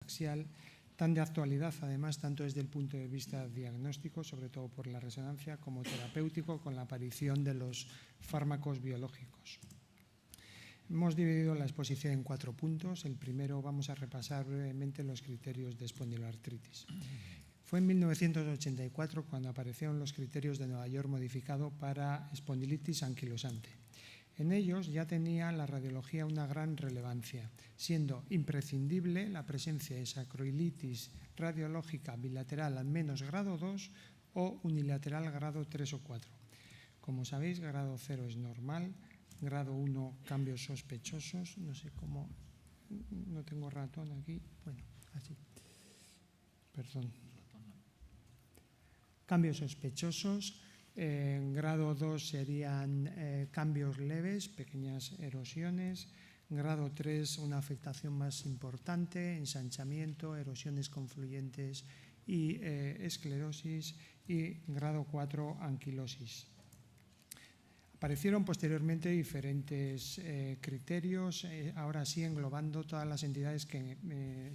axial, tan de actualidad, además, tanto desde el punto de vista diagnóstico, sobre todo por la resonancia, como terapéutico, con la aparición de los fármacos biológicos. Hemos dividido la exposición en 4 puntos. El primero, vamos a repasar brevemente los criterios de espondiloartritis. Fue en 1984 cuando aparecieron los criterios de Nueva York modificado para espondilitis anquilosante. En ellos ya tenía la radiología una gran relevancia, siendo imprescindible la presencia de sacroilitis radiológica bilateral al menos grado 2 o unilateral grado 3 o 4. Como sabéis, grado 0 es normal, grado 1 cambios sospechosos, no sé cómo, no tengo ratón aquí, bueno, así, perdón. Cambios sospechosos. En grado 2 serían cambios leves, pequeñas erosiones. Grado 3, una afectación más importante, ensanchamiento, erosiones confluyentes y esclerosis. Y grado 4, anquilosis. Aparecieron posteriormente diferentes criterios, ahora sí englobando todas las entidades que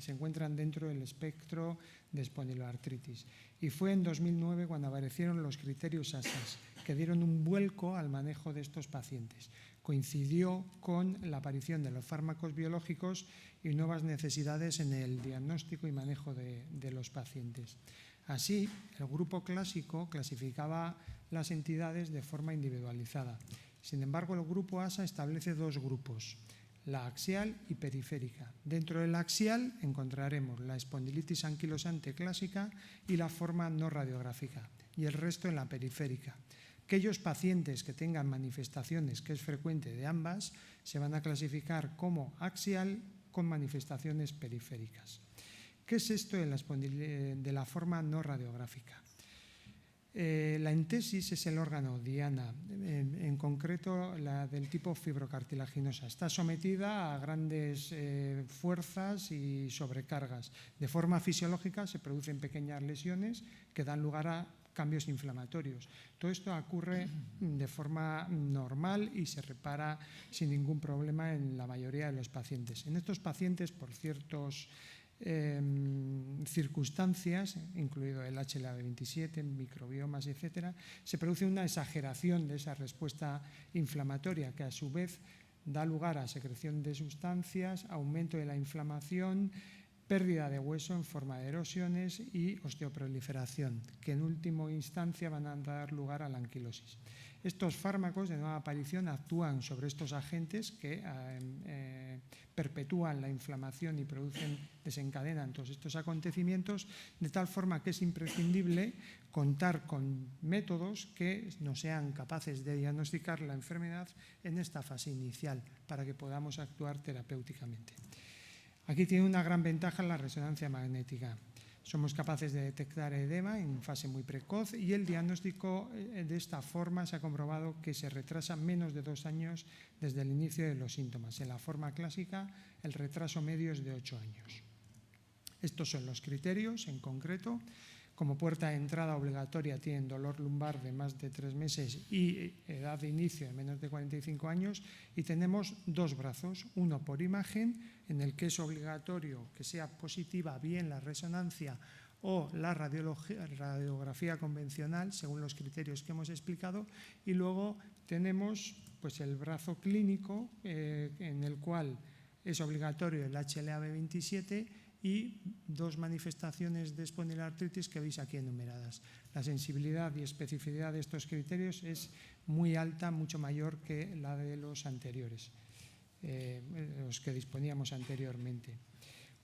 se encuentran dentro del espectro de espondiloartritis. Y fue en 2009 cuando aparecieron los criterios ASAS, que dieron un vuelco al manejo de estos pacientes. Coincidió con la aparición de los fármacos biológicos y nuevas necesidades en el diagnóstico y manejo de los pacientes. Así, el grupo clásico clasificaba las entidades de forma individualizada. Sin embargo, el grupo ASA establece 2 grupos, la axial y periférica. Dentro del axial encontraremos la espondilitis anquilosante clásica y la forma no radiográfica, y el resto en la periférica. Aquellos pacientes que tengan manifestaciones, que es frecuente de ambas, se van a clasificar como axial con manifestaciones periféricas. ¿Qué es esto de la forma no radiográfica? La entesis es el órgano diana, en concreto la del tipo fibrocartilaginosa. Está sometida a grandes fuerzas y sobrecargas. De forma fisiológica se producen pequeñas lesiones que dan lugar a cambios inflamatorios. Todo esto ocurre de forma normal y se repara sin ningún problema en la mayoría de los pacientes. En estos pacientes, por ciertos circunstancias, incluido el HLA-B27, microbiomas, etcétera, se produce una exageración de esa respuesta inflamatoria que a su vez da lugar a secreción de sustancias, aumento de la inflamación, pérdida de hueso en forma de erosiones y osteoproliferación, que en última instancia van a dar lugar a la anquilosis. Estos fármacos de nueva aparición actúan sobre estos agentes que perpetúan la inflamación y desencadenan todos estos acontecimientos, de tal forma que es imprescindible contar con métodos que nos sean capaces de diagnosticar la enfermedad en esta fase inicial para que podamos actuar terapéuticamente. Aquí tiene una gran ventaja la resonancia magnética. Somos capaces de detectar edema en fase muy precoz y el diagnóstico de esta forma se ha comprobado que se retrasa menos de 2 años desde el inicio de los síntomas. En la forma clásica, el retraso medio es de 8 años. Estos son los criterios en concreto. Como puerta de entrada obligatoria tienen dolor lumbar de más de 3 meses y edad de inicio de menos de 45 años y tenemos 2 brazos, uno por imagen en el que es obligatorio que sea positiva bien la resonancia o la radiografía convencional según los criterios que hemos explicado, y luego tenemos pues, el brazo clínico en el cual es obligatorio el HLA-B27 y 2 manifestaciones de espondiloartritis que veis aquí enumeradas. La sensibilidad y especificidad de estos criterios es muy alta, mucho mayor que la de los anteriores, los que disponíamos anteriormente.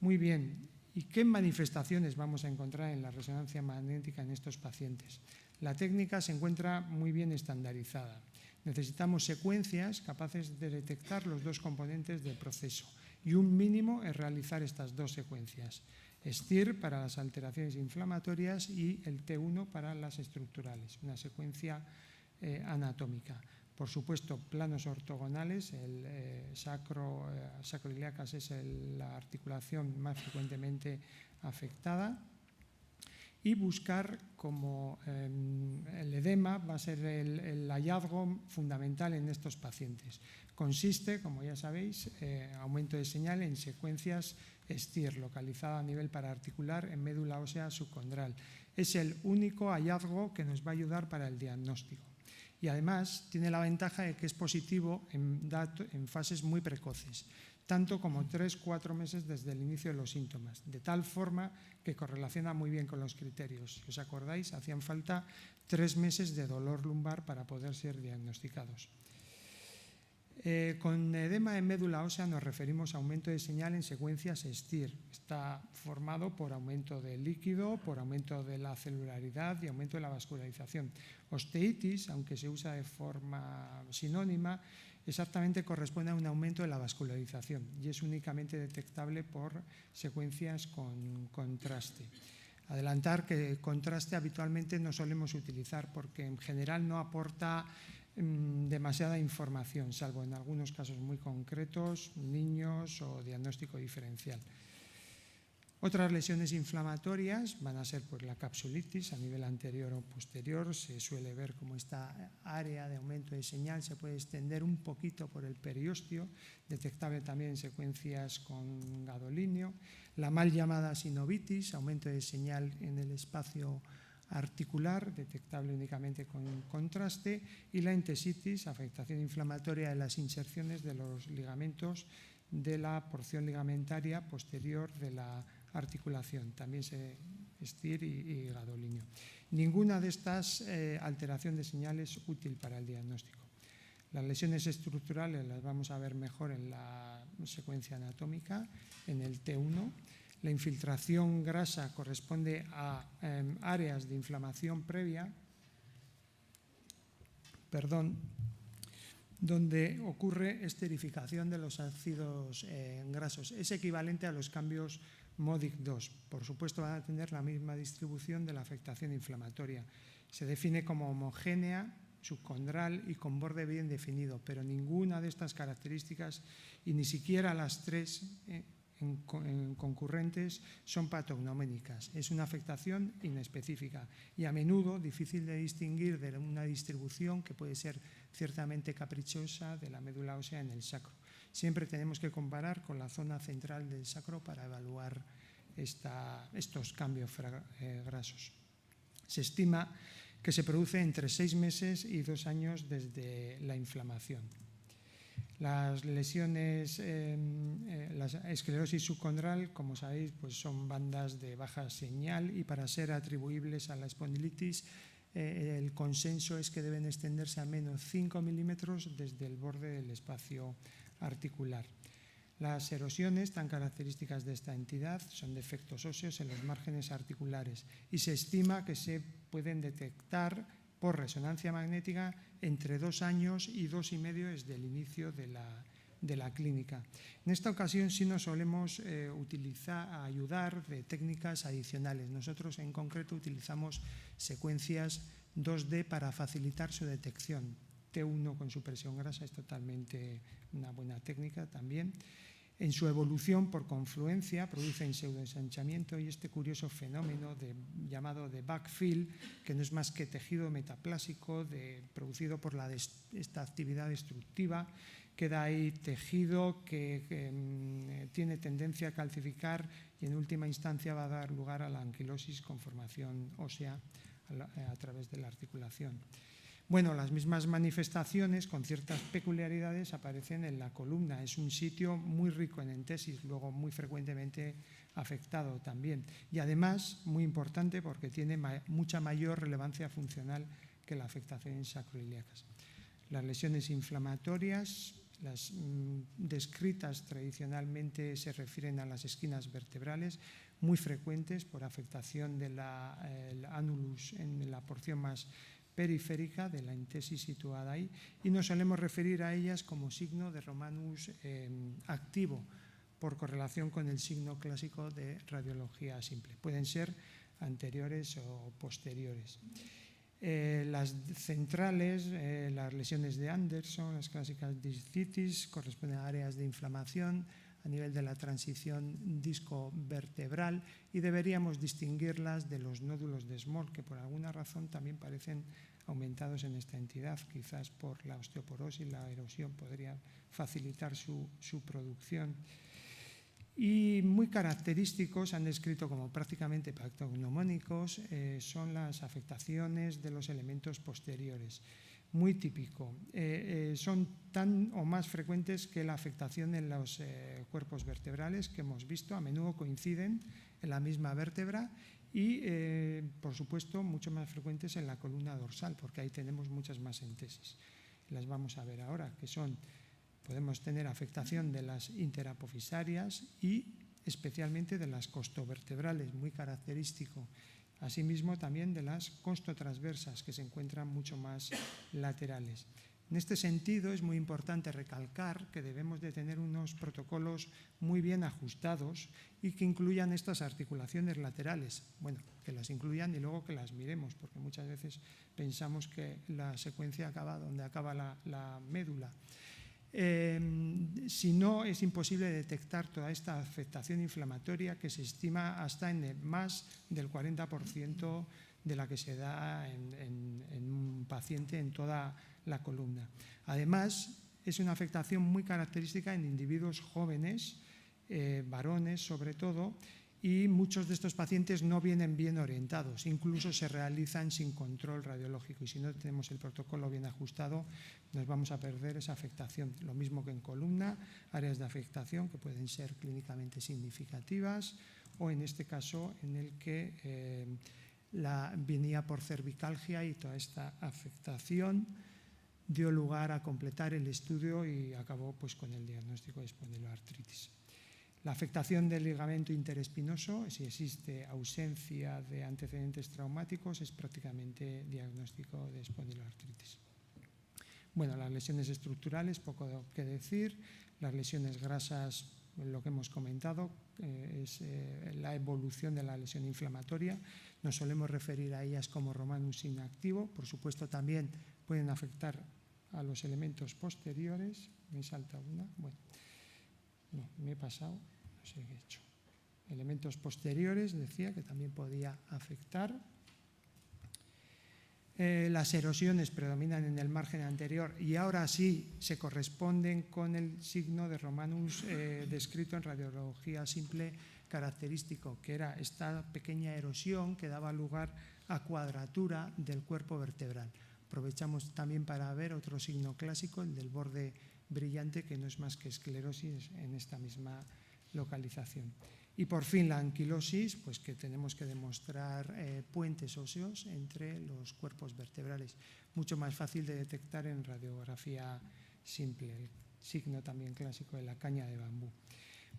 Muy bien, ¿y qué manifestaciones vamos a encontrar en la resonancia magnética en estos pacientes? La técnica se encuentra muy bien estandarizada. Necesitamos secuencias capaces de detectar los 2 componentes del proceso y un mínimo es realizar estas 2 secuencias. STIR para las alteraciones inflamatorias y el T1 para las estructurales, una secuencia anatómica. Por supuesto, planos ortogonales, el sacroiliacas es la articulación más frecuentemente afectada. y buscar como el edema va a ser el hallazgo fundamental en estos pacientes. Consiste, como ya sabéis, aumento de señal en secuencias STIR, localizada a nivel paraarticular en médula ósea subcondral. Es el único hallazgo que nos va a ayudar para el diagnóstico. Y además tiene la ventaja de que es positivo en fases muy precoces, tanto como 3-4 meses desde el inicio de los síntomas, de tal forma que correlaciona muy bien con los criterios. Si os acordáis, hacían falta 3 meses de dolor lumbar para poder ser diagnosticados. Con edema en médula ósea nos referimos a aumento de señal en secuencias STIR. Está formado por aumento del líquido, por aumento de la celularidad y aumento de la vascularización. Osteitis, aunque se usa de forma sinónima, exactamente corresponde a un aumento de la vascularización y es únicamente detectable por secuencias con contraste. Adelantar que contraste habitualmente no solemos utilizar porque en general no aporta demasiada información, salvo en algunos casos muy concretos, niños o diagnóstico diferencial. Otras lesiones inflamatorias van a ser pues, la capsulitis a nivel anterior o posterior. Se suele ver como esta área de aumento de señal se puede extender un poquito por el periósteo, detectable también en secuencias con gadolinio. La mal llamada sinovitis, aumento de señal en el espacio articular, detectable únicamente con contraste, y la entesitis, afectación inflamatoria de las inserciones de los ligamentos de la porción ligamentaria posterior de la articulación, también STIR y gadolinio. Ninguna de estas alteración de señal es útil para el diagnóstico. Las lesiones estructurales las vamos a ver mejor en la secuencia anatómica, en el T1. La infiltración grasa corresponde a áreas de inflamación previa, donde ocurre esterificación de los ácidos grasos. Es equivalente a los cambios MODIC2. Por supuesto, van a tener la misma distribución de la afectación inflamatoria. Se define como homogénea, subcondral y con borde bien definido, pero ninguna de estas características y ni siquiera las tres concurrentes son patognoménicas. Es una afectación inespecífica y a menudo difícil de distinguir de una distribución que puede ser ciertamente caprichosa de la médula ósea en el sacro. Siempre tenemos que comparar con la zona central del sacro para evaluar estos cambios grasos. Se estima que se produce entre 6 meses y 2 años desde la inflamación. Las lesiones, la esclerosis subcondral, como sabéis, pues son bandas de baja señal y para ser atribuibles a la espondilitis, el consenso es que deben extenderse a menos 5 milímetros desde el borde del espacio articular. Las erosiones tan características de esta entidad son defectos óseos en los márgenes articulares y se estima que se pueden detectar por resonancia magnética entre 2 años y 2 y medio desde el inicio de la clínica. En esta ocasión sí nos solemos ayudar de técnicas adicionales. Nosotros en concreto utilizamos secuencias 2D para facilitar su detección. T1 con supresión grasa es totalmente una buena técnica también. En su evolución por confluencia producen pseudoensanchamiento y este curioso fenómeno llamado de backfill, que no es más que tejido metaplásico producido por esta actividad destructiva. Queda ahí tejido que tiene tendencia a calcificar y en última instancia va a dar lugar a la anquilosis con formación ósea a través de la articulación. Bueno, las mismas manifestaciones con ciertas peculiaridades aparecen en la columna. Es un sitio muy rico en entesis, luego muy frecuentemente afectado también. Y además, muy importante porque tiene mucha mayor relevancia funcional que la afectación en sacroiliacas. Las lesiones inflamatorias, las descritas tradicionalmente se refieren a las esquinas vertebrales, muy frecuentes por afectación del annulus en la porción más periférica de la entesis situada ahí y nos solemos referir a ellas como signo de Romanus activo por correlación con el signo clásico de radiología simple. Pueden ser anteriores o posteriores. Las centrales, las lesiones de Anderson, las clásicas discitis, corresponden a áreas de inflamación a nivel de la transición disco-vertebral y deberíamos distinguirlas de los nódulos de Small, que por alguna razón también parecen aumentados en esta entidad, quizás por la osteoporosis, la erosión podría facilitar su producción. Y muy característicos, han descrito como prácticamente patognomónicos, son las afectaciones de los elementos posteriores. Muy típico. Son tan o más frecuentes que la afectación en los cuerpos vertebrales que hemos visto, a menudo coinciden en la misma vértebra y, por supuesto, mucho más frecuentes en la columna dorsal, porque ahí tenemos muchas más entesis. Las vamos a ver ahora, que son, podemos tener afectación de las interapofisarias y especialmente de las costovertebrales, muy característico. Asimismo, también de las costotransversas, que se encuentran mucho más laterales. En este sentido, es muy importante recalcar que debemos de tener unos protocolos muy bien ajustados y que incluyan estas articulaciones laterales. Bueno, que las incluyan y luego que las miremos, porque muchas veces pensamos que la secuencia acaba donde acaba la médula. Si no, es imposible detectar toda esta afectación inflamatoria que se estima hasta en más del 40% de la que se da en un paciente en toda la columna. Además, es una afectación muy característica en individuos jóvenes, varones sobre todo, y muchos de estos pacientes no vienen bien orientados, incluso se realizan sin control radiológico y si no tenemos el protocolo bien ajustado nos vamos a perder esa afectación. Lo mismo que en columna, áreas de afectación que pueden ser clínicamente significativas o en este caso en el que venía por cervicalgia y toda esta afectación dio lugar a completar el estudio y acabó pues, con el diagnóstico de espondiloartritis. La afectación del ligamento interespinoso, si existe ausencia de antecedentes traumáticos, es prácticamente diagnóstico de espondiloartritis. Bueno, las lesiones estructurales, poco que decir. Las lesiones grasas, lo que hemos comentado, es la evolución de la lesión inflamatoria. Nos solemos referir a ellas como Romanus inactivo. Por supuesto, también pueden afectar a los elementos posteriores. Me salta una. Bueno. No, me he pasado, no sé qué he hecho. Elementos posteriores, decía, que también podía afectar. Las erosiones predominan en el margen anterior y ahora sí se corresponden con el signo de Romanus descrito en radiología simple característico, que era esta pequeña erosión que daba lugar a cuadratura del cuerpo vertebral. Aprovechamos también para ver otro signo clásico, el del borde brillante, que no es más que esclerosis en esta misma localización. Y por fin la anquilosis, pues que tenemos que demostrar puentes óseos entre los cuerpos vertebrales, mucho más fácil de detectar en radiografía simple, el signo también clásico de la caña de bambú.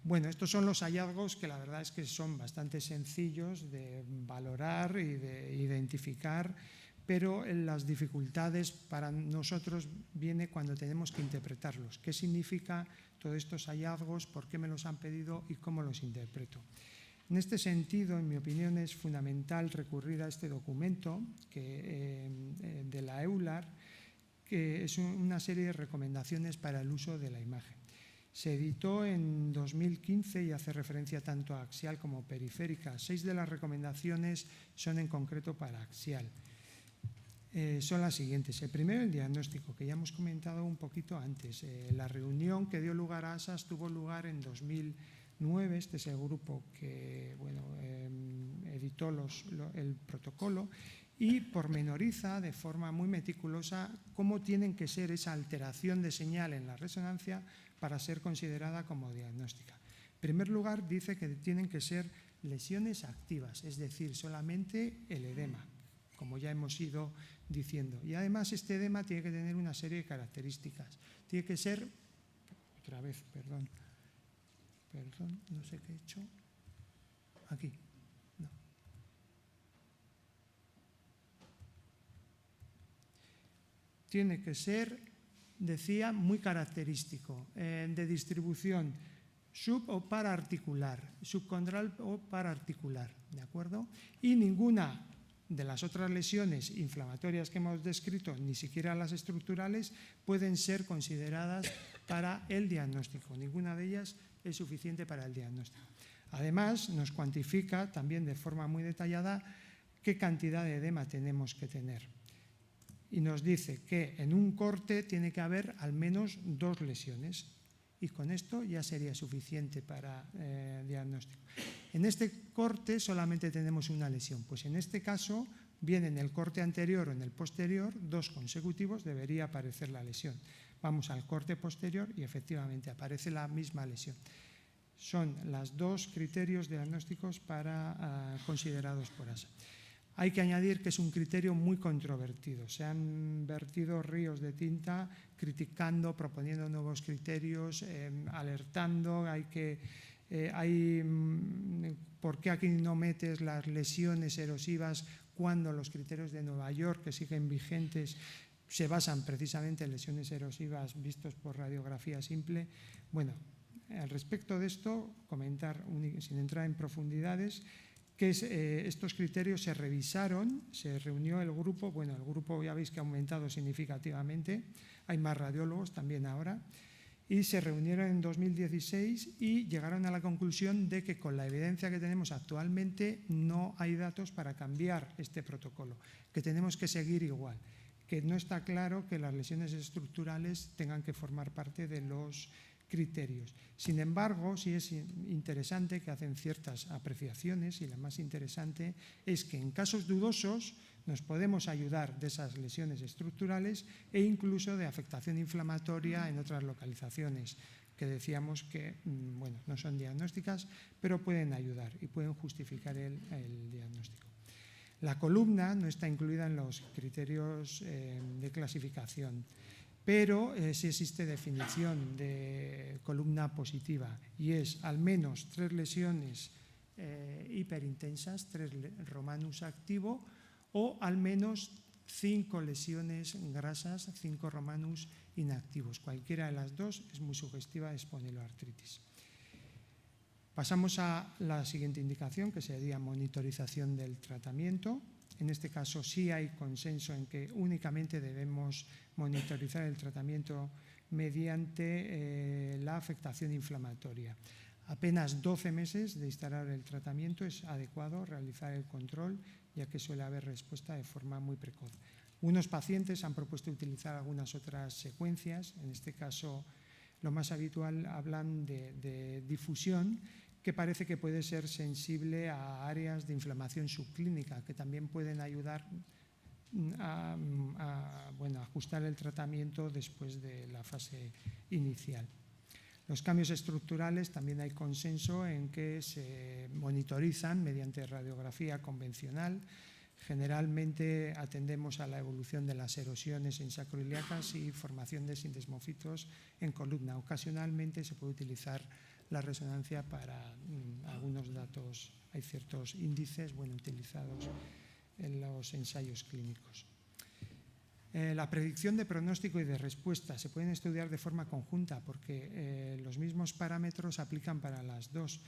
Bueno, estos son los hallazgos que la verdad es que son bastante sencillos de valorar y de identificar, pero las dificultades para nosotros viene cuando tenemos que interpretarlos. ¿Qué significa todos estos hallazgos? ¿Por qué me los han pedido? ¿Y cómo los interpreto? En este sentido, en mi opinión, es fundamental recurrir a este documento de la EULAR, que es una serie de recomendaciones para el uso de la imagen. Se editó en 2015 y hace referencia tanto a axial como periférica. 6 de las recomendaciones son en concreto para axial. Son las siguientes. El primero, el diagnóstico, que ya hemos comentado un poquito antes. La reunión que dio lugar a ASAS tuvo lugar en 2009. Este es el grupo que editó el protocolo y pormenoriza de forma muy meticulosa cómo tienen que ser esa alteración de señal en la resonancia para ser considerada como diagnóstica. En primer lugar, dice que tienen que ser lesiones activas, es decir, solamente el edema, como ya hemos ido diciendo. Y además este edema tiene que tener una serie de características. Tiene que ser, otra vez, perdón, no sé qué he hecho. Aquí, no. Tiene que ser, decía, muy característico, de distribución sub o paraarticular, subcondral o paraarticular, ¿de acuerdo? Y ninguna de las otras lesiones inflamatorias que hemos descrito, ni siquiera las estructurales, pueden ser consideradas para el diagnóstico. Ninguna de ellas es suficiente para el diagnóstico. Además, nos cuantifica también de forma muy detallada qué cantidad de edema tenemos que tener. Y nos dice que en un corte tiene que haber al menos 2 lesiones. Y con esto ya sería suficiente para diagnóstico. En este corte solamente tenemos una lesión. Pues en este caso, bien en el corte anterior o en el posterior, 2 consecutivos, debería aparecer la lesión. Vamos al corte posterior y efectivamente aparece la misma lesión. Son los 2 criterios diagnósticos considerados por ASA. Hay que añadir que es un criterio muy controvertido. Se han vertido ríos de tinta criticando, proponiendo nuevos criterios, alertando. ¿Por qué aquí no metes las lesiones erosivas cuando los criterios de Nueva York, que siguen vigentes, se basan precisamente en lesiones erosivas vistos por radiografía simple? Bueno, al respecto de esto, comentar, sin entrar en profundidades, que estos criterios se revisaron, se reunió el grupo, bueno, el grupo ya veis que ha aumentado significativamente, hay más radiólogos también ahora, y se reunieron en 2016 y llegaron a la conclusión de que con la evidencia que tenemos actualmente no hay datos para cambiar este protocolo, que tenemos que seguir igual, que no está claro que las lesiones estructurales tengan que formar parte de los criterios. Sin embargo, sí es interesante que hacen ciertas apreciaciones y la más interesante es que en casos dudosos nos podemos ayudar de esas lesiones estructurales e incluso de afectación inflamatoria en otras localizaciones que decíamos que bueno, no son diagnósticas, pero pueden ayudar y pueden justificar el diagnóstico. La columna no está incluida en los criterios de clasificación, pero sí existe definición de columna positiva y es al menos 3 lesiones hiperintensas, 3 Romanus activo o al menos 5 lesiones grasas, 5 Romanus inactivos. Cualquiera de las 2 es muy sugestiva de espondiloartritis. Pasamos a la siguiente indicación, que sería monitorización del tratamiento. En este caso sí hay consenso en que únicamente debemos monitorizar el tratamiento mediante la afectación inflamatoria. Apenas 12 meses de instalar el tratamiento es adecuado realizar el control, ya que suele haber respuesta de forma muy precoz. Unos pacientes han propuesto utilizar algunas otras secuencias, en este caso lo más habitual hablan de difusión, que parece que puede ser sensible a áreas de inflamación subclínica, que también pueden ayudar a ajustar el tratamiento después de la fase inicial. Los cambios estructurales también hay consenso en que se monitorizan mediante radiografía convencional. Generalmente atendemos a la evolución de las erosiones en sacroiliacas y formación de sindesmofitos en columna. Ocasionalmente se puede utilizar la resonancia para algunos datos. Hay ciertos índices utilizados en los ensayos clínicos. La predicción de pronóstico y de respuesta se pueden estudiar de forma conjunta porque los mismos parámetros aplican para las 2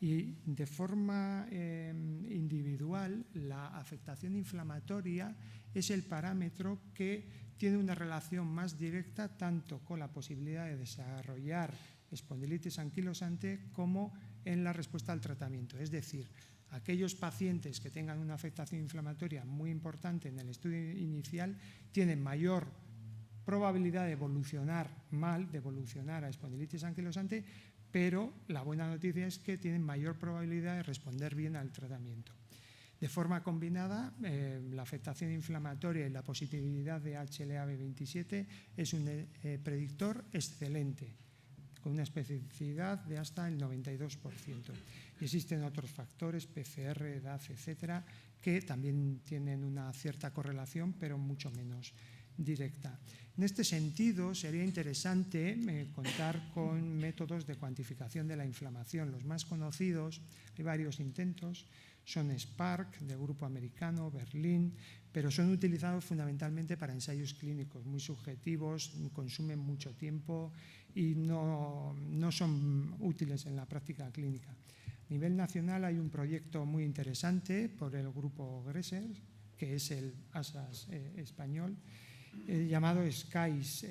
y de forma individual la afectación inflamatoria es el parámetro que tiene una relación más directa tanto con la posibilidad de desarrollar espondilitis anquilosante como en la respuesta al tratamiento. Es decir, aquellos pacientes que tengan una afectación inflamatoria muy importante en el estudio inicial tienen mayor probabilidad de evolucionar mal, de evolucionar a espondilitis anquilosante, pero la buena noticia es que tienen mayor probabilidad de responder bien al tratamiento. De forma combinada, la afectación inflamatoria y la positividad de HLA-B27 es un predictor excelente, con una especificidad de hasta el 92%. Y existen otros factores, PCR, edad, etcétera, que también tienen una cierta correlación, pero mucho menos directa. En este sentido, sería interesante contar con métodos de cuantificación de la inflamación. Los más conocidos, hay varios intentos, son SPARC, de grupo americano, Berlín, pero son utilizados fundamentalmente para ensayos clínicos muy subjetivos, consumen mucho tiempo y no son útiles en la práctica clínica. A nivel nacional hay un proyecto muy interesante por el grupo Gresser, que es el ASAS español, llamado SKIES.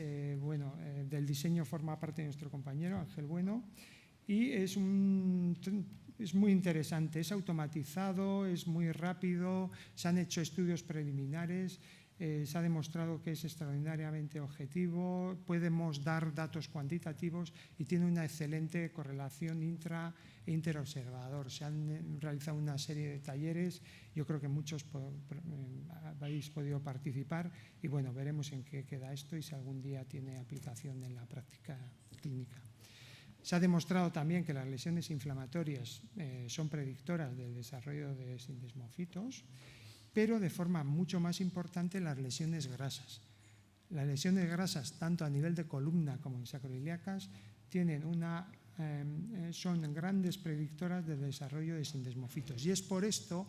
Del diseño forma parte de nuestro compañero Ángel Bueno y es muy interesante, es automatizado, es muy rápido, se han hecho estudios preliminares, se ha demostrado que es extraordinariamente objetivo, podemos dar datos cuantitativos y tiene una excelente correlación interobservador. Se han realizado una serie de talleres, yo creo que muchos habéis podido participar y bueno, veremos en qué queda esto y si algún día tiene aplicación en la práctica clínica. Se ha demostrado también que las lesiones inflamatorias son predictoras del desarrollo de sindesmofitos, pero de forma mucho más importante las lesiones grasas. Las lesiones grasas, tanto a nivel de columna como en sacroiliacas, son grandes predictoras del desarrollo de sindesmofitos. Y es por esto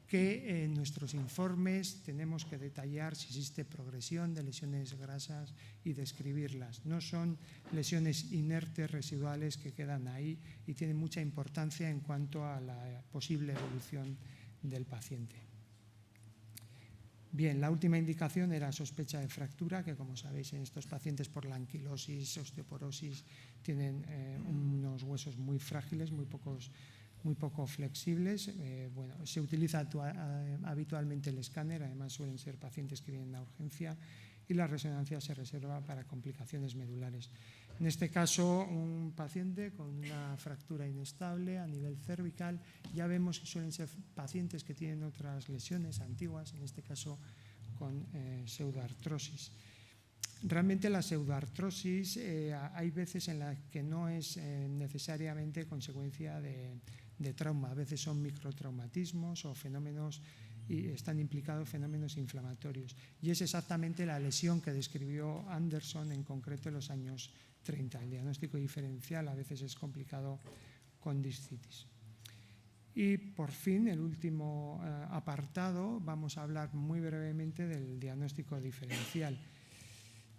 que en nuestros informes tenemos que detallar si existe progresión de lesiones grasas y describirlas. No son lesiones inertes residuales que quedan ahí y tienen mucha importancia en cuanto a la posible evolución del paciente. Bien, la última indicación era sospecha de fractura, que como sabéis en estos pacientes por la anquilosis, osteoporosis, tienen unos huesos muy frágiles, muy poco flexibles. Se utiliza habitualmente el escáner, además suelen ser pacientes que vienen a urgencia y la resonancia se reserva para complicaciones medulares. En este caso, un paciente con una fractura inestable a nivel cervical, ya vemos que suelen ser pacientes que tienen otras lesiones antiguas, en este caso con pseudoartrosis. Realmente la pseudoartrosis hay veces en las que no es necesariamente consecuencia de trauma, a veces son microtraumatismos o fenómenos y están implicados fenómenos inflamatorios. Y es exactamente la lesión que describió Anderson en concreto en los años 30. El diagnóstico diferencial a veces es complicado con discitis. Y por fin, el último apartado, vamos a hablar muy brevemente del diagnóstico diferencial.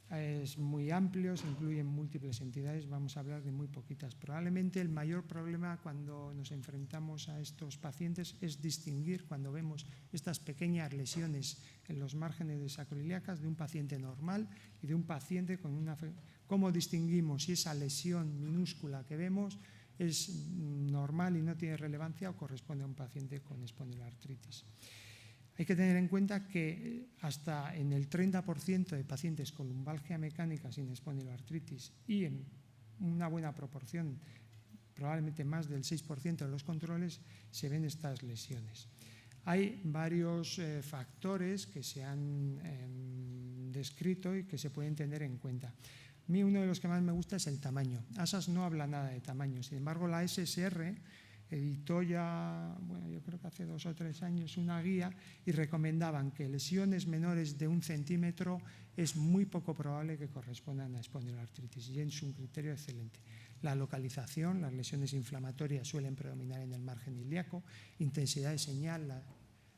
Es muy amplio, se incluyen múltiples entidades, vamos a hablar de muy poquitas. Probablemente el mayor problema cuando nos enfrentamos a estos pacientes es distinguir, cuando vemos estas pequeñas lesiones en los márgenes de sacroiliacas, de un paciente normal y de un paciente con una... ¿Cómo distinguimos si esa lesión minúscula que vemos es normal y no tiene relevancia o corresponde a un paciente con espondiloartritis? Hay que tener en cuenta que hasta en el 30% de pacientes con lumbalgia mecánica sin espondiloartritis y en una buena proporción, probablemente más del 6% de los controles, se ven estas lesiones. Hay varios factores que se han descrito y que se pueden tener en cuenta. A mí uno de los que más me gusta es el tamaño. ASAS no habla nada de tamaño, sin embargo la SSR editó ya, yo creo que hace 2 o 3 años una guía y recomendaban que lesiones menores de 1 centímetro es muy poco probable que correspondan a espondiloartritis y es un criterio excelente. La localización, las lesiones inflamatorias suelen predominar en el margen ilíaco, intensidad de señal, las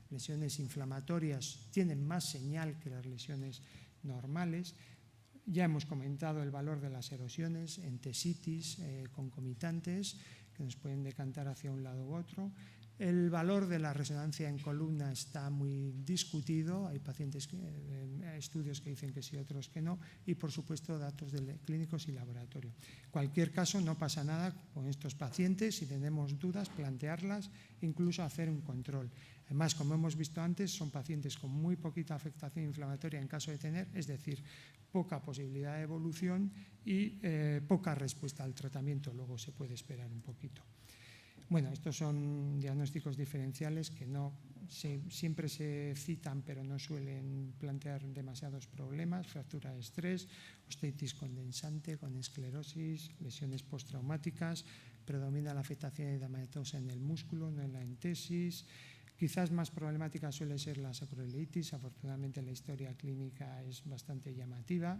lesiones inflamatorias tienen más señal que las lesiones normales. Ya hemos comentado el valor de las erosiones, entesitis concomitantes, que nos pueden decantar hacia un lado u otro. El valor de la resonancia en columna está muy discutido, hay estudios que dicen que sí, otros que no, y por supuesto datos clínicos y laboratorio. En cualquier caso, no pasa nada con estos pacientes, si tenemos dudas, plantearlas, incluso hacer un control. Además, como hemos visto antes, son pacientes con muy poquita afectación inflamatoria en caso de tener, es decir, poca posibilidad de evolución y poca respuesta al tratamiento, luego se puede esperar un poquito. Bueno, estos son diagnósticos diferenciales que siempre se citan, pero no suelen plantear demasiados problemas: fractura de estrés, osteitis condensante con esclerosis, lesiones postraumáticas, predomina la afectación edematosa en el músculo, no en la entesis. Quizás más problemática suele ser la sacroileitis, afortunadamente la historia clínica es bastante llamativa.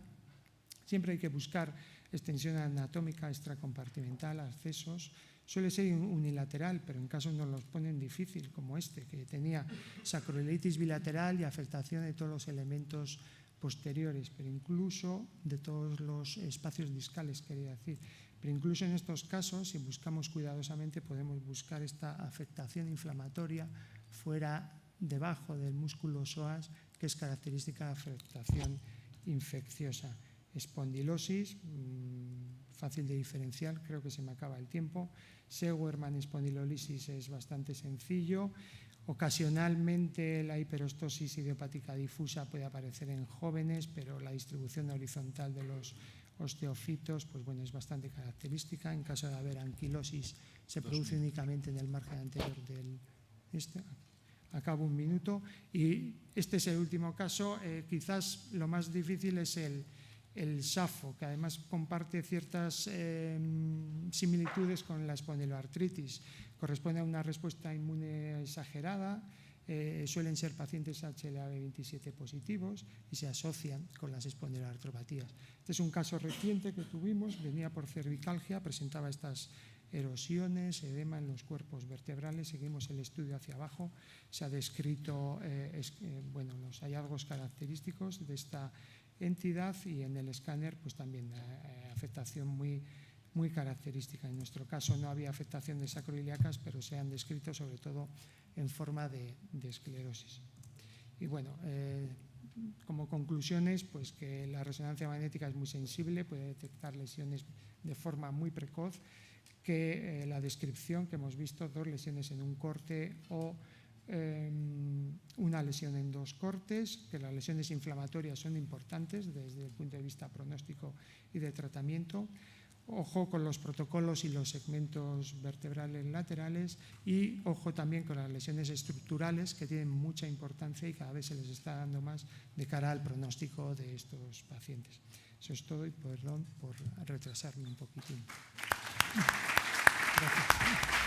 Siempre hay que buscar extensión anatómica extracompartimental, accesos. Suele ser unilateral, pero en casos nos los ponen difícil, como este, que tenía sacroileitis bilateral y afectación de todos los elementos posteriores, pero incluso de todos los espacios discales, quería decir. Pero incluso en estos casos, si buscamos cuidadosamente, podemos buscar esta afectación inflamatoria debajo del músculo psoas, que es característica de afectación infecciosa. Espondilosis, fácil de diferenciar, creo que se me acaba el tiempo. Sewerman espondilolisis es bastante sencillo. Ocasionalmente la hiperostosis idiopática difusa puede aparecer en jóvenes, pero la distribución horizontal de los osteofitos pues bueno, es bastante característica. En caso de haber anquilosis se produce únicamente en el margen anterior del... Acabo un minuto. Y este es el último caso. Quizás lo más difícil es el SAFO, que además comparte ciertas similitudes con la espondiloartritis. Corresponde a una respuesta inmune exagerada, suelen ser pacientes HLA-B27 positivos y se asocian con las espondiloartropatías. Este es un caso reciente que tuvimos, venía por cervicalgia, presentaba estas erosiones, edema en los cuerpos vertebrales. Seguimos el estudio hacia abajo, se ha descrito los hallazgos característicos de esta entidad y en el escáner pues también afectación muy característica. En nuestro caso no había afectación de sacroiliacas, pero se han descrito sobre todo en forma de esclerosis. Y bueno, como conclusiones, pues que la resonancia magnética es muy sensible, puede detectar lesiones de forma muy precoz, que la descripción que hemos visto, 2 lesiones en un corte o una lesión en 2 cortes, que las lesiones inflamatorias son importantes desde el punto de vista pronóstico y de tratamiento. Ojo con los protocolos y los segmentos vertebrales laterales y ojo también con las lesiones estructurales que tienen mucha importancia y cada vez se les está dando más de cara al pronóstico de estos pacientes. Eso es todo y perdón por retrasarme un poquitín. Gracias.